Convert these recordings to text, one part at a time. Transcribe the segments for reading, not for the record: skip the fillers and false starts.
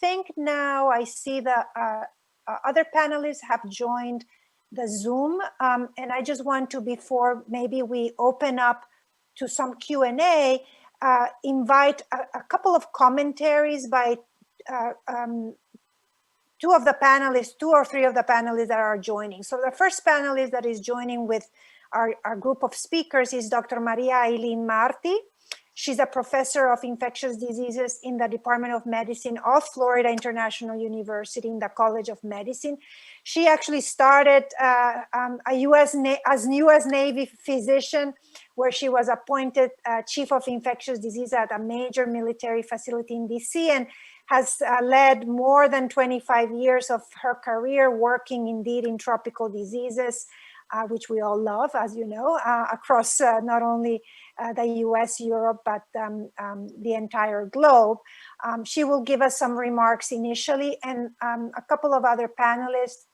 think now I see the other panelists have joined the Zoom, and I just want to, before maybe we open up to some Q&A, invite a couple of commentaries by two or three of the panelists that are joining. So the first panelist that is joining with our group of speakers is Dr. Maria Eileen Marti. She's a professor of infectious diseases in the Department of Medicine of Florida International University in the College of Medicine. She actually started as U.S. Navy physician, where she was appointed chief of infectious disease at a major military facility in DC, and has led more than 25 years of her career working indeed in tropical diseases, which we all love, as you know, across not only the US, Europe, but the entire globe. She will give us some remarks initially, and a couple of other panelists,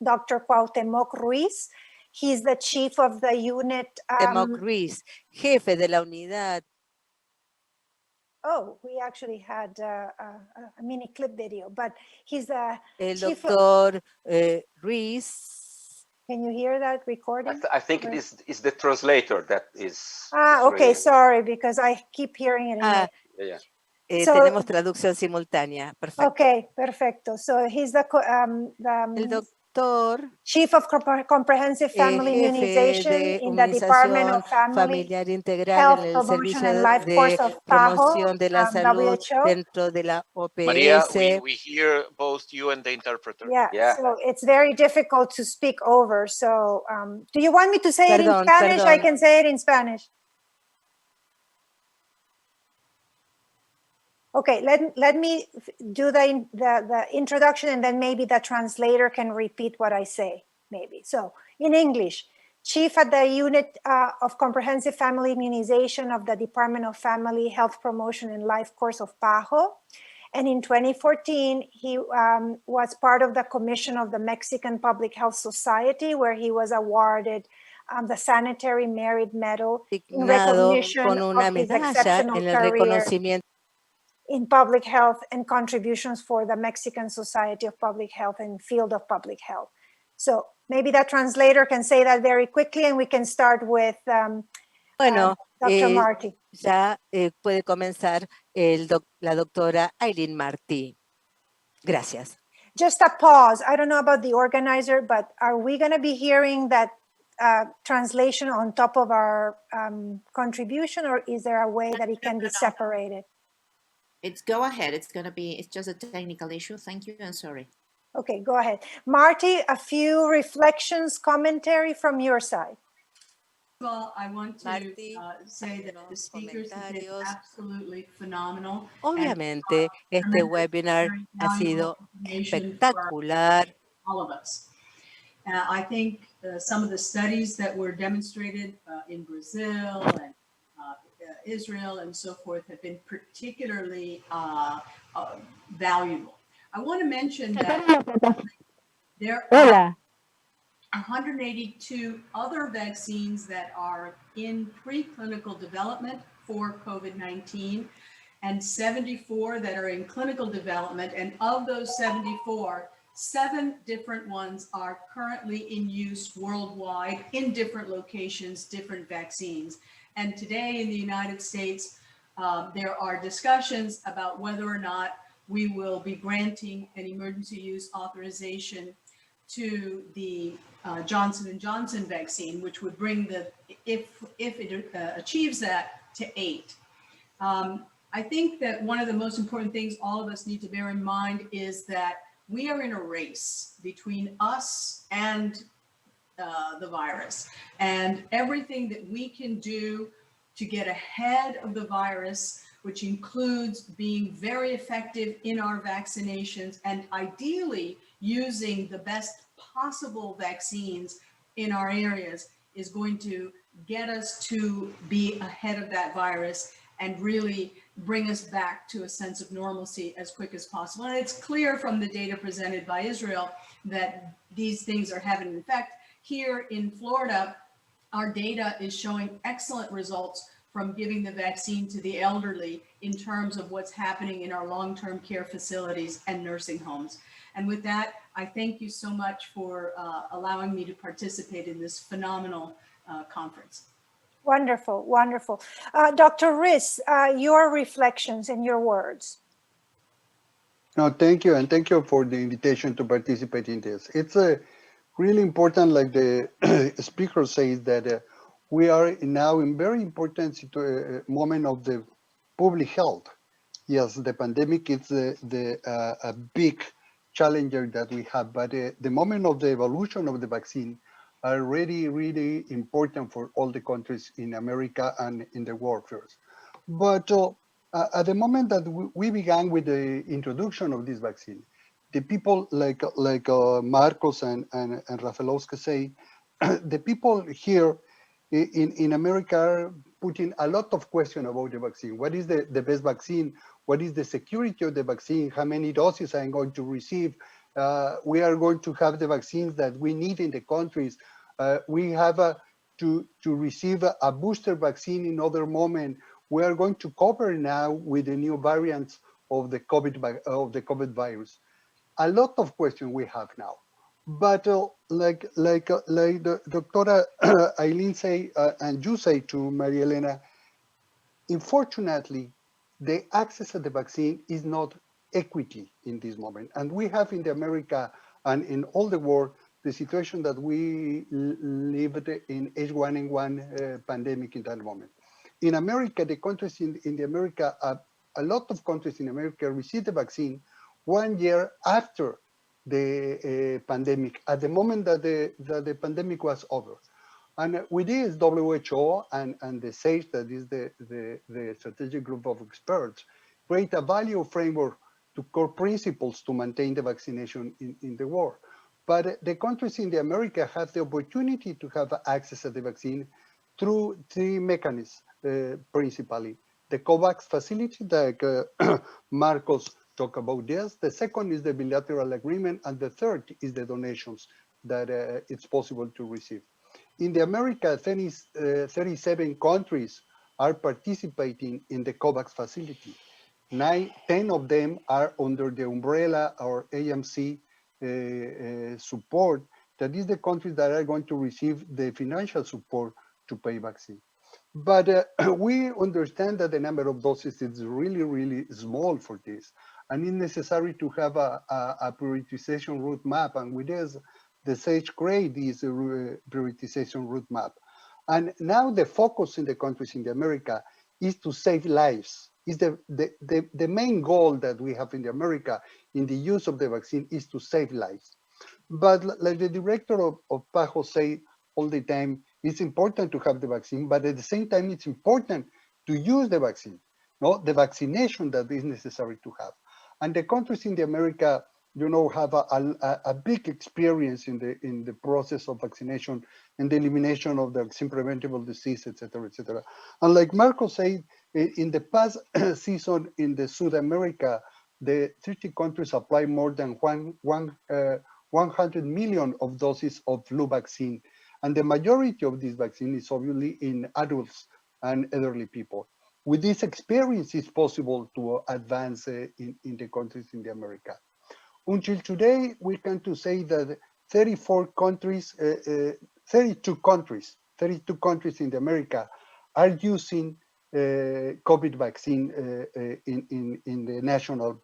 Dr. Cuauhtemoc Ruiz. He's the chief of the unit. Cuauhtemoc Ruiz, jefe de la unidad. Oh, we actually had a mini clip video, but he's the chief Dr. Ruiz. Can you hear that recording? I think it is the translator that is. Okay, sorry, because I keep hearing it. Yeah. So, tenemos traducción simultánea. Perfecto. Okay, perfecto. So he's the el doctor, Chief of Comprehensive Family Immunization in the Department of Family Health Promotion and Life Course of PAHO, de la salud WHO. Dentro de la OPS. Maria, we hear both you and the interpreter. Yeah, so it's very difficult to speak over. So do you want me to say it in Spanish? I can say it in Spanish. Okay, let me do the introduction, and then maybe the translator can repeat what I say, maybe. So in English, Chief at the Unit of Comprehensive Family Immunization of the Department of Family Health Promotion and Life Course of PAHO. And in 2014, he was part of the commission of the Mexican Public Health Society, where he was awarded the Sanitary Merit Medal in recognition of his exceptional career in public health and contributions for the Mexican Society of Public Health and field of public health. So maybe that translator can say that very quickly, and we can start with Dr. Marti. Ya puede comenzar la doctora Eileen Marti. Gracias. Just a pause. I don't know about the organizer, but are we going to be hearing that translation on top of our contribution, or is there a way that it can be separated? Go ahead. It's just a technical issue. Thank you and sorry. Okay, go ahead. Marty, a few reflections, commentary from your side. Well, I want to say that the speakers have been absolutely phenomenal. Obviamente, este webinar ha sido espectacular. All of us. I think some of the studies that were demonstrated in Brazil and Israel and so forth have been particularly valuable. I want to mention that there are 182 other vaccines that are in preclinical development for COVID-19 and 74 that are in clinical development. And of those 74, 7 different ones are currently in use worldwide in different locations, different vaccines. And today in the United States, there are discussions about whether or not we will be granting an emergency use authorization to the Johnson & Johnson vaccine, which would bring if it achieves that, to 8. I think that one of the most important things all of us need to bear in mind is that we are in a race between us and the virus, and everything that we can do to get ahead of the virus, which includes being very effective in our vaccinations and ideally using the best possible vaccines in our areas, is going to get us to be ahead of that virus and really bring us back to a sense of normalcy as quick as possible. And it's clear from the data presented by Israel that these things are having an effect. Here in Florida, our data is showing excellent results from giving the vaccine to the elderly in terms of what's happening in our long-term care facilities and nursing homes. And with that, I thank you so much for allowing me to participate in this phenomenal conference. Wonderful, wonderful. Dr. Riss, your reflections and your words. No, thank you. And thank you for the invitation to participate in this. It's really important, like the speaker says, that we are now in very important moment of the public health. Yes, the pandemic is a big challenger that we have, but the moment of the evolution of the vaccine are really, really important for all the countries in America and in the world first. But at the moment that we began with the introduction of this vaccine, the people like Marcos and Rafaelowska say, the people here in America are putting a lot of questions about the vaccine. What is the best vaccine? What is the security of the vaccine? How many doses I'm going to receive? We are going to have the vaccines that we need in the countries. We have to receive a booster vaccine in other moment. We are going to cover now with the new variants of the COVID virus. A lot of questions we have now. But like the Dr. Eileen say, and you say to Maria Elena, unfortunately, the access to the vaccine is not equity in this moment. And we have in the America and in all the world, the situation that we lived in H1N1 pandemic in that moment. In America, the countries in the America, a lot of countries in America received the vaccine 1 year after the pandemic, at the moment that the pandemic was over. And with this, WHO and the SAGE, that is the strategic group of experts, create a value framework to core principles to maintain the vaccination in the world. But the countries in the America have the opportunity to have access to the vaccine through 3 mechanisms, principally. The COVAX facility, like Marcos talked about this. The second is the bilateral agreement, and the third is the donations that it's possible to receive. In the America, 37 countries are participating in the COVAX facility. 10 of them are under the umbrella or AMC support. That is the countries that are going to receive the financial support to pay vaccine. But we understand that the number of doses is really, really small for this. And it's necessary to have a prioritization roadmap. And with this, the SAGE create this prioritization roadmap. And now the focus in the countries in the America is to save lives. Is the main goal that we have in the America in the use of the vaccine is to save lives. But like the director of PAHO say all the time, it's important to have the vaccine, but at the same time, it's important to use the vaccine, no? The vaccination that is necessary to have. And the countries in the America, you know, have a big experience in the process of vaccination and the elimination of the vaccine preventable disease, et cetera, et cetera. And like Marco said, in the past season in the South America, the 30 countries applied more than 100 million of doses of flu vaccine. And the majority of this vaccine is obviously in adults and elderly people. With this experience, it's possible to advance in the countries in the America. Until today, we can to say that 32 countries in the America are using COVID vaccine in the national,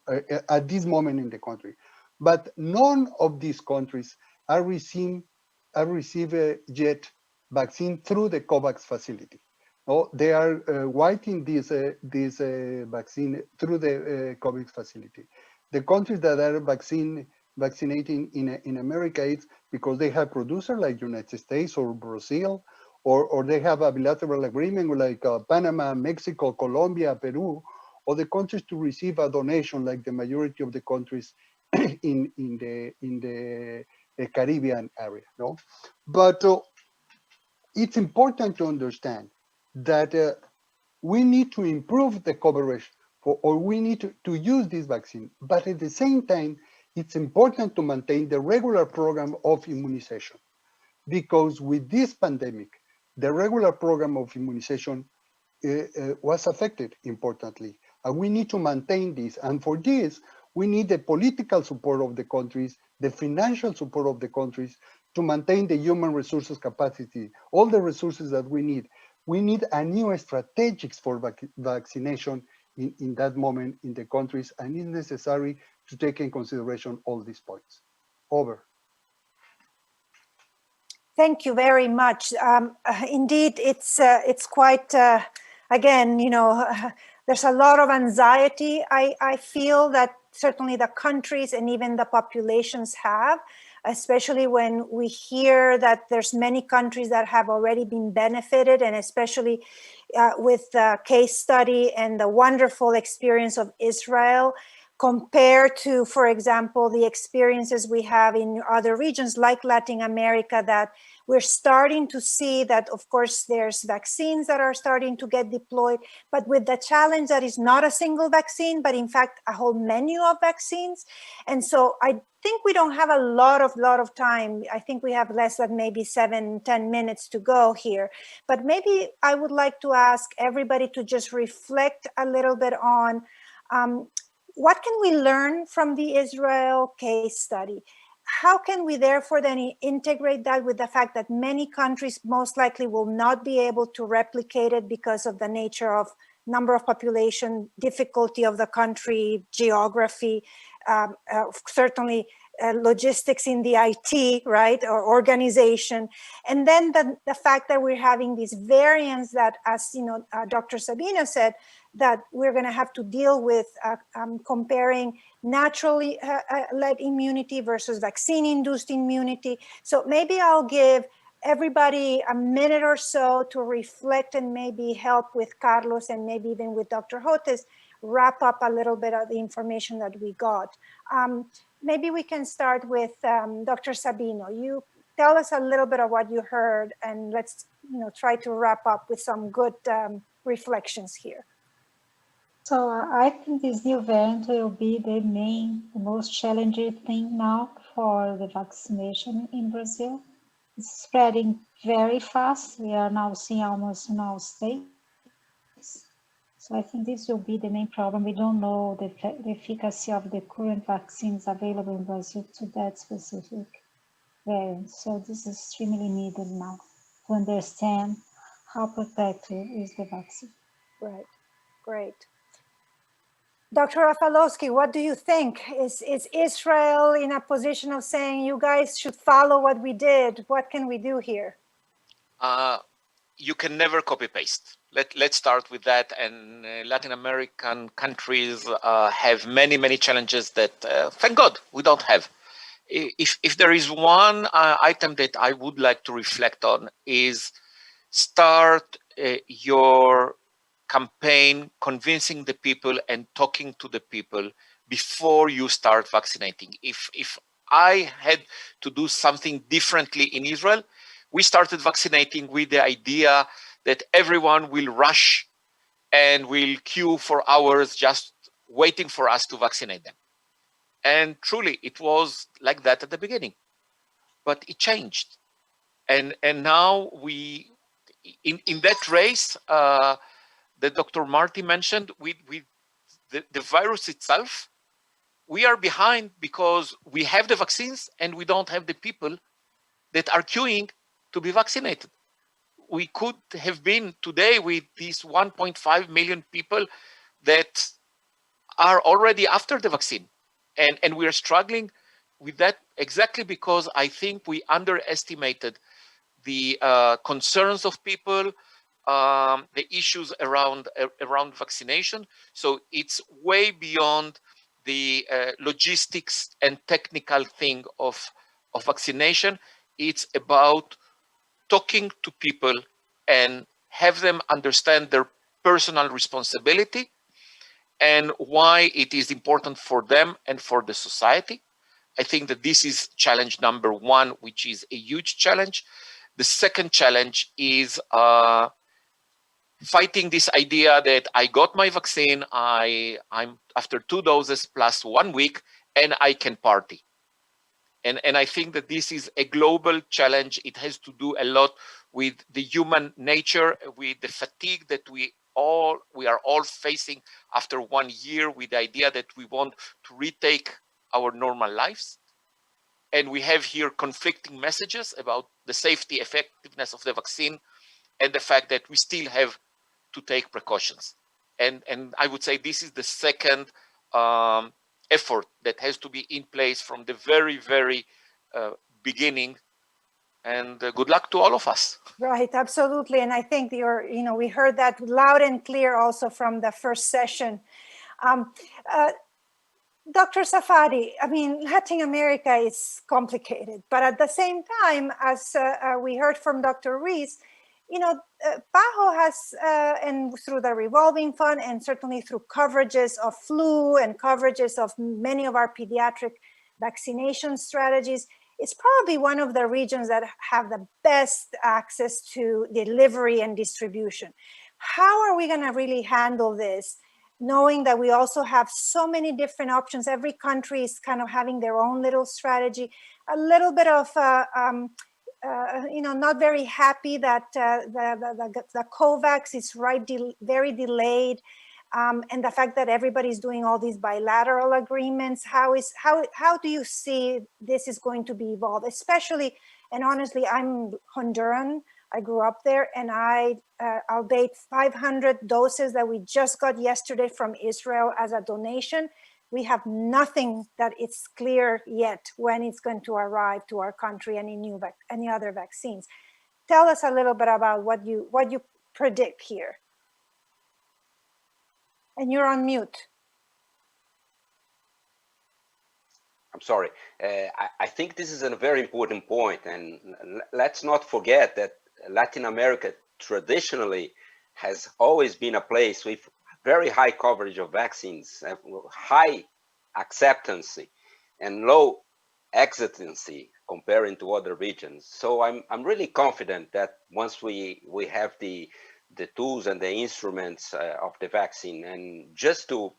at this moment in the country. But none of these countries are receiving yet vaccine through the COVAX facility. No, they are waiting this vaccine through the COVAX facility. The countries that are vaccinating in America, it's because they have producers like United States or Brazil, or they have a bilateral agreement like Panama, Mexico, Colombia, Peru, or the countries to receive a donation like the majority of the countries in the Caribbean area. No, but it's important to understand that we need to improve the coverage or we need to use this vaccine. But at the same time, it's important to maintain the regular program of immunization, because with this pandemic, the regular program of immunization was affected importantly. And we need to maintain this. And for this, we need the political support of the countries, the financial support of the countries to maintain the human resources capacity, all the resources that we need. We need a new strategies for vaccination in that moment in the countries, and it's necessary to take in consideration all these points. Over. Thank you very much. Indeed, it's quite, again, you know, there's a lot of anxiety. I feel that certainly the countries and even the populations have, especially when we hear that there's many countries that have already been benefited, and especially with the case study and the wonderful experience of Israel, compared to, for example, the experiences we have in other regions like Latin America, that we're starting to see that, of course, there's vaccines that are starting to get deployed, but with the challenge that is not a single vaccine, but in fact, a whole menu of vaccines. And so I think we don't have a lot of time. I think we have less than maybe 7-10 minutes to go here. But maybe I would like to ask everybody to just reflect a little bit on what can we learn from the Israel case study? How can we therefore then integrate that with the fact that many countries most likely will not be able to replicate it because of the nature of number of population, difficulty of the country, geography, certainly logistics in the IT, right, or organization. And then the fact that we're having these variants that, as you know, Dr. Sabina said, that we're going to have to deal with comparing naturally led immunity versus vaccine-induced immunity. So maybe I'll give everybody a minute or so to reflect and maybe help with Carlos and maybe even with Dr. Hotes wrap up a little bit of the information that we got. Maybe we can start with Dr. Sabino. You tell us a little bit of what you heard, and let's try to wrap up with some good reflections here. So I think this new variant will be the most challenging thing now for the vaccination in Brazil. It's spreading very fast. We are now seeing almost in all states. So I think this will be the main problem. We don't know the efficacy of the current vaccines available in Brazil to that specific variant. So this is extremely needed now to understand how protective is the vaccine. Right, great. Dr. Rafalowski, what do you think? Is Israel in a position of saying, you guys should follow what we did? What can we do here? You can never copy paste. Let's start with that. And Latin American countries have many challenges that, thank God, we don't have. If there is one item that I would like to reflect on is start your campaign convincing the people and talking to the people before you start vaccinating. If I had to do something differently in Israel, we started vaccinating with the idea that everyone will rush and will queue for hours just waiting for us to vaccinate them. And truly, it was like that at the beginning, but it changed. And now we, in that race that Dr. Marty mentioned, with the virus itself, we are behind because we have the vaccines and we don't have the people that are queuing to be vaccinated. We could have been today with these 1.5 million people that are already after the vaccine. And we are struggling with that exactly because I think we underestimated the concerns of people, the issues around vaccination. So it's way beyond the logistics and technical thing of vaccination. It's about talking to people and have them understand their personal responsibility and why it is important for them and for the society. I think that this is challenge number one, which is a huge challenge. The second challenge is fighting this idea that I got my vaccine, I'm after 2 doses plus 1 week, and I can party. And I think that this is a global challenge. It has to do a lot with the human nature, with the fatigue that we we are all facing after 1 year with the idea that we want to retake our normal lives. And we have here conflicting messages about the safety effectiveness of the vaccine and the fact that we still have to take precautions. And I would say this is the second effort that has to be in place from the very, very beginning. And good luck to all of us. Right, absolutely. And I think we heard that loud and clear also from the first session. Dr. Safadi, I mean, Latin America is complicated, but at the same time, as we heard from Dr. Rees, PAHO has, and through the revolving fund and certainly through coverages of flu and coverages of many of our pediatric vaccination strategies, it's probably one of the regions that have the best access to delivery and distribution. How are we going to really handle this, knowing that we also have so many different options? Every country is kind of having their own little strategy, a little bit of not very happy that the COVAX is very delayed, and the fact that everybody's doing all these bilateral agreements. How do you see this is going to be evolved? Especially, and honestly, I'm Honduran. I grew up there, and I'll date 500 doses that we just got yesterday from Israel as a donation. We have nothing that it's clear yet when it's going to arrive to our country, any other vaccines. Tell us a little bit about what you predict here. And you're on mute. I'm sorry. I think this is a very important point, and let's not forget that Latin America traditionally has always been a place with very high coverage of vaccines, high acceptance, and low exitancy comparing to other regions. So I'm really confident that once we have the tools and the instruments of the vaccine, and just to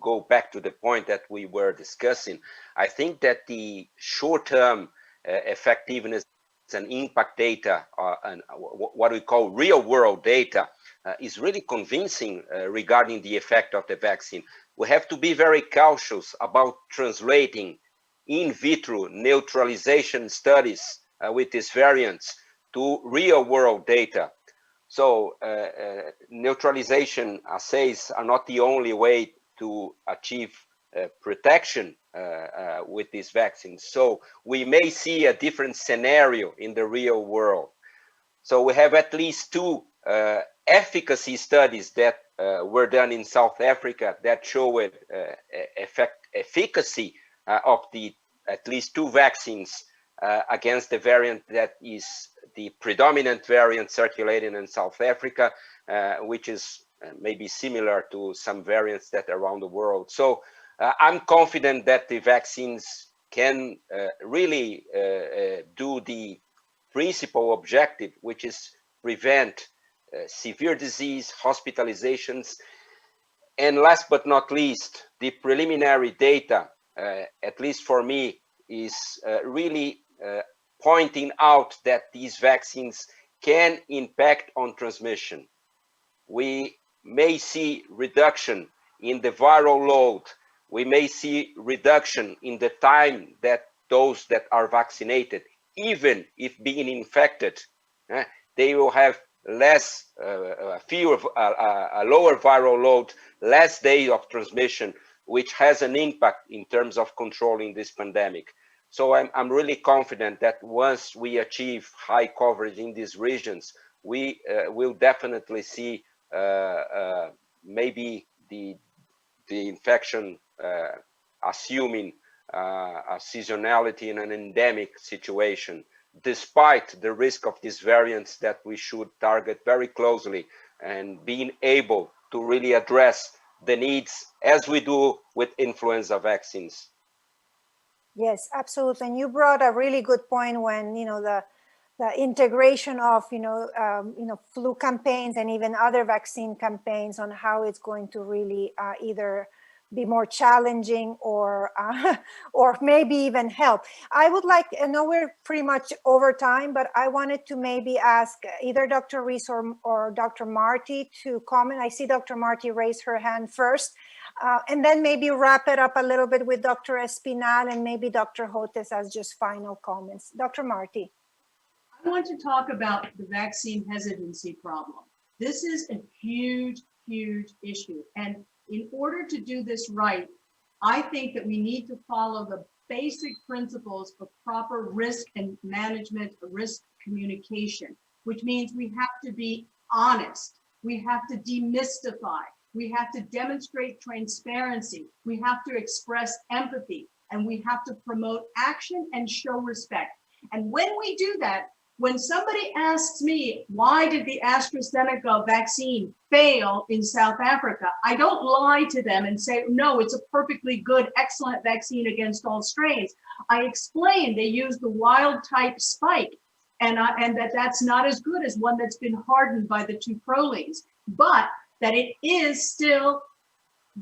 go back to the point that we were discussing, I think that the short-term effectiveness and impact data and what we call real-world data is really convincing regarding the effect of the vaccine. We have to be very cautious about translating in vitro neutralization studies with these variants to real-world data. So neutralization assays are not the only way to achieve protection with these vaccines. So we may see a different scenario in the real world. So we have at least 2 efficacy studies that were done in South Africa that showed efficacy of the at least 2 vaccines against the variant that is the predominant variant circulating in South Africa, which is maybe similar to some variants that are around the world. So I'm confident that the vaccines can really do the principal objective, which is prevent severe disease, hospitalizations, and last but not least, the preliminary data, at least for me, is really pointing out that these vaccines can impact on transmission. We may see reduction in the viral load. We may see reduction in the time that those that are vaccinated, even if being infected, they will have less, a lower viral load, less days of transmission, which has an impact in terms of controlling this pandemic. So I'm really confident that once we achieve high coverage in these regions, we will definitely see maybe the infection assuming a seasonality in an endemic situation, despite the risk of these variants that we should target very closely and being able to really address the needs as we do with influenza vaccines. Yes, absolutely. And you brought a really good point when, the integration of, flu campaigns and even other vaccine campaigns on how it's going to really either be more challenging or or maybe even help. I would like, I know we're pretty much over time, but I wanted to maybe ask either Dr. Rees or Dr. Marty to comment. I see Dr. Marty raise her hand first, and then maybe wrap it up a little bit with Dr. Espinal and maybe Dr. Hotes as just final comments. Dr. Marty. I want to talk about the vaccine hesitancy problem. This is a huge, huge issue. And in order to do this right, I think that we need to follow the basic principles of proper risk and management, risk communication, which means we have to be honest. We have to demystify. We have to demonstrate transparency. We have to express empathy, and we have to promote action and show respect. And when we do that, when somebody asks me, why did the AstraZeneca vaccine fail in South Africa? I don't lie to them and say, no, it's a perfectly good, excellent vaccine against all strains. I explain they used the wild type spike and that's not as good as one that's been hardened by the two prolines, but that it is still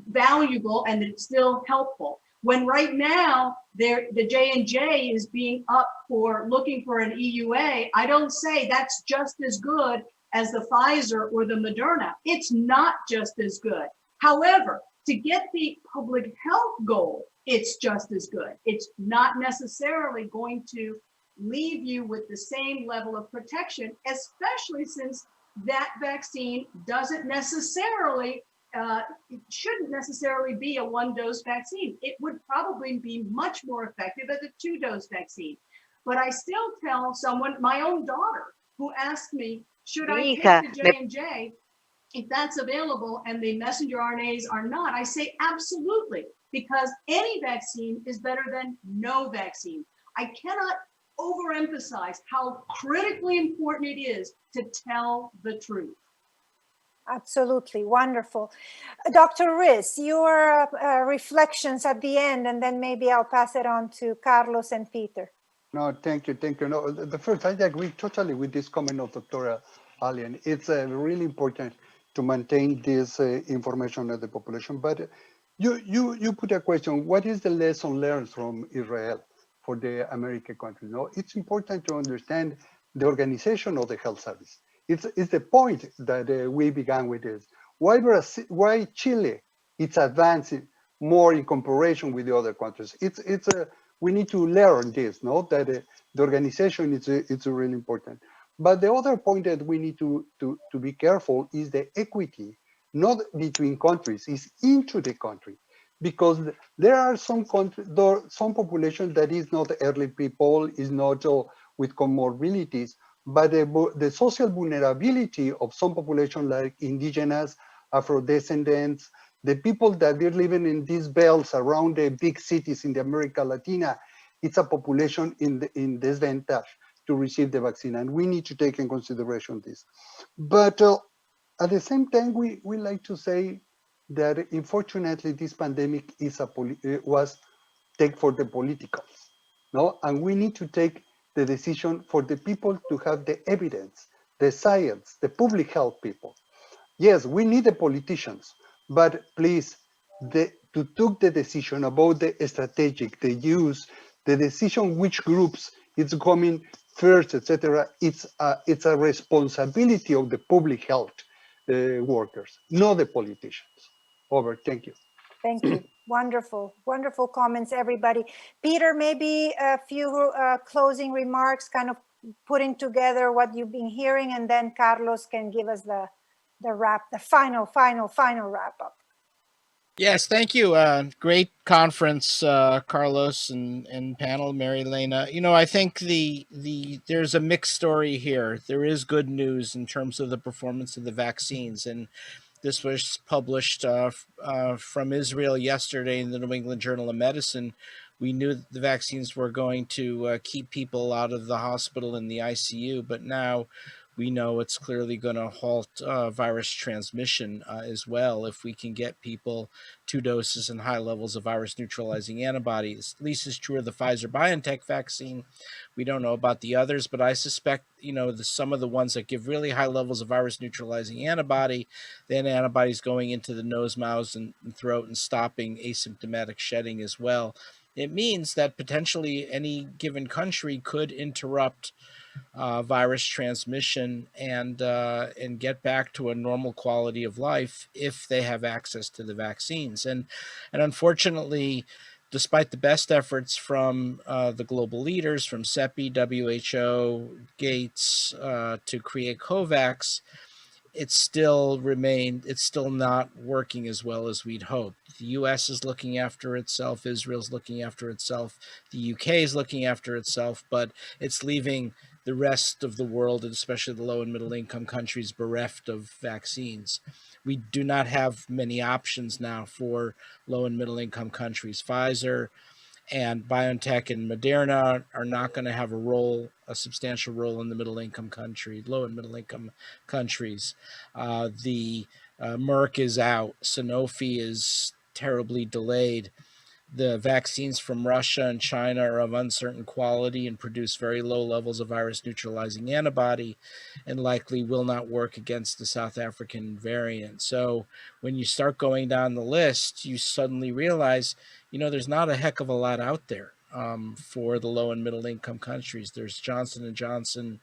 valuable and it's still helpful. When right now the J&J is being up for looking for an EUA, I don't say that's just as good as the Pfizer or the Moderna. It's not just as good. However, to get the public health goal, it's just as good. It's not necessarily going to leave you with the same level of protection, especially since that vaccine doesn't necessarily it shouldn't necessarily be a one-dose vaccine. It would probably be much more effective as a two-dose vaccine. But I still tell someone, my own daughter, who asked me, should I take the J&J if that's available and the messenger RNAs are not? I say absolutely, because any vaccine is better than no vaccine. I cannot overemphasize how critically important it is to tell the truth. Absolutely, wonderful. Dr. Riz, your reflections at the end, and then maybe I'll pass it on to Carlos and Peter. No, thank you. No, the first, I agree totally with this comment of Dr. Allen. It's really important to maintain this information of the population. But you put a question, what is the lesson learned from Israel for the American country? No, it's important to understand the organization of the health service. It's the point that we began with this. Why Chile? It's advancing more in comparison with the other countries. We need to learn this, no? That the organization it's really important. But the other point that we need to be careful is the equity, not between countries, is into the country, because there are some population that is not elderly people, is not with comorbidities. But the social vulnerability of some population like indigenous, Afro-descendants, the people that are living in these belts around the big cities in the America Latina, it's a population in disadvantage to receive the vaccine. And we need to take in consideration this. But at the same time, we like to say that unfortunately this pandemic was take for the politicals, no? And we need to take the decision for the people to have the evidence, the science, the public health people. Yes, we need the politicians, but please, to take the decision about the strategic, the use, the decision which groups it's coming first, etc. It's a responsibility of the public health workers, not the politicians. Over. Thank you. Thank you. Wonderful, wonderful comments, everybody. Peter, maybe a few closing remarks, kind of putting together what you've been hearing, and then Carlos can give us the final wrap up. Yes, thank you. Great conference, Carlos and panel, Mary Elena. You know, I think there's a mixed story here. There is good news in terms of the performance of the vaccines, and this was published from Israel yesterday in the New England Journal of Medicine. We knew that the vaccines were going to keep people out of the hospital and the ICU, but now we know it's clearly going to halt virus transmission as well if we can get people 2 doses and high levels of virus neutralizing antibodies. At least is true of the Pfizer-BioNTech vaccine. We don't know about the others, but I suspect, some of the ones that give really high levels of virus neutralizing antibody, then antibodies going into the nose, mouth, and throat and stopping asymptomatic shedding as well. It means that potentially any given country could interrupt virus transmission and get back to a normal quality of life if they have access to the vaccines. And unfortunately, despite the best efforts from the global leaders, from CEPI, WHO, Gates, to create COVAX, it's still not working as well as we'd hoped. The US is looking after itself, Israel's looking after itself, the UK is looking after itself, but it's leaving the rest of the world, and especially the low and middle income countries, bereft of vaccines. We do not have many options now for low and middle income countries. Pfizer and BioNTech and Moderna are not going to have a substantial role in the low and middle income countries. Merck is out. Sanofi is terribly delayed. The vaccines from Russia and China are of uncertain quality and produce very low levels of virus neutralizing antibody and likely will not work against the South African variant. So when you start going down the list, you suddenly realize, there's not a heck of a lot out there for the low and middle income countries. There's Johnson & Johnson.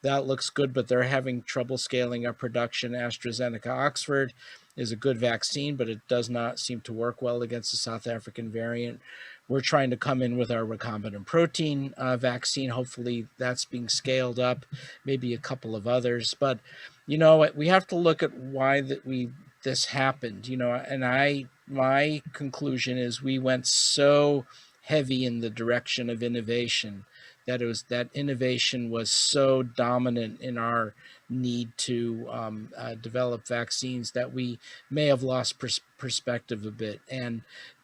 That looks good, but they're having trouble scaling up production. AstraZeneca Oxford is a good vaccine, but it does not seem to work well against the South African variant. We're trying to come in with our recombinant protein vaccine. Hopefully that's being scaled up, maybe a couple of others. But, we have to look at why this happened, and my conclusion is we went so heavy in the direction of innovation that innovation was so dominant in our need to develop vaccines that we may have lost perspective a bit and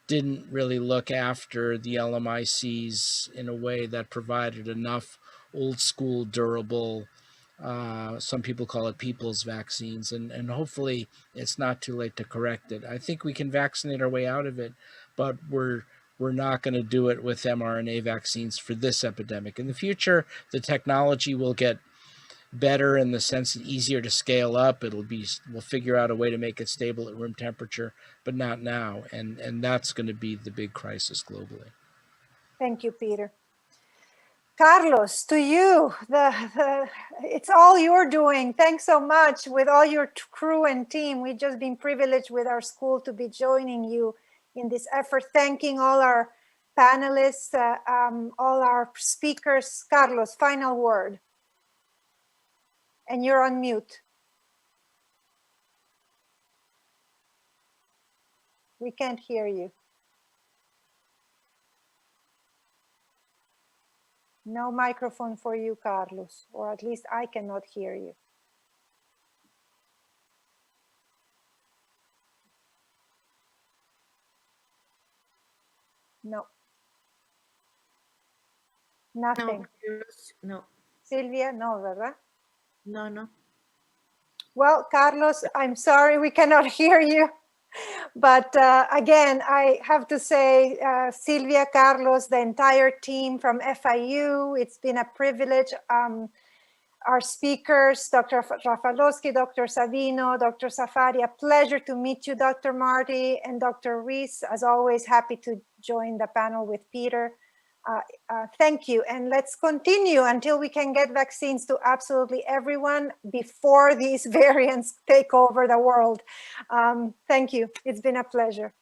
didn't really look after the LMICs in a way that provided enough old school, durable, some people call it people's vaccines, and hopefully it's not too late to correct it. I think we can vaccinate our way out of it, but we're not going to do it with mRNA vaccines for this epidemic. In the future, the technology will get better in the sense that easier to scale up. We'll figure out a way to make it stable at room temperature, but not now. And that's going to be the big crisis globally. Thank you, Peter. Carlos, to you, it's all you're doing. Thanks so much with all your crew and team. We've just been privileged with our school to be joining you in this effort. Thanking all our panelists, all our speakers. Carlos, final word. And you're on mute. We can't hear you. No microphone for you, Carlos, or at least I cannot hear you. No. Nothing. No. Silvia, no, ¿verdad? No. Well, Carlos, I'm sorry we cannot hear you. But again, I have to say, Silvia, Carlos, the entire team from FIU, it's been a privilege. Our speakers, Dr. Rafalowski, Dr. Savino, Dr. Safari, a pleasure to meet you, Dr. Marty, and Dr. Reese, as always, happy to join the panel with Peter. Thank you, and let's continue until we can get vaccines to absolutely everyone before these variants take over the world. Thank you. It's been a pleasure.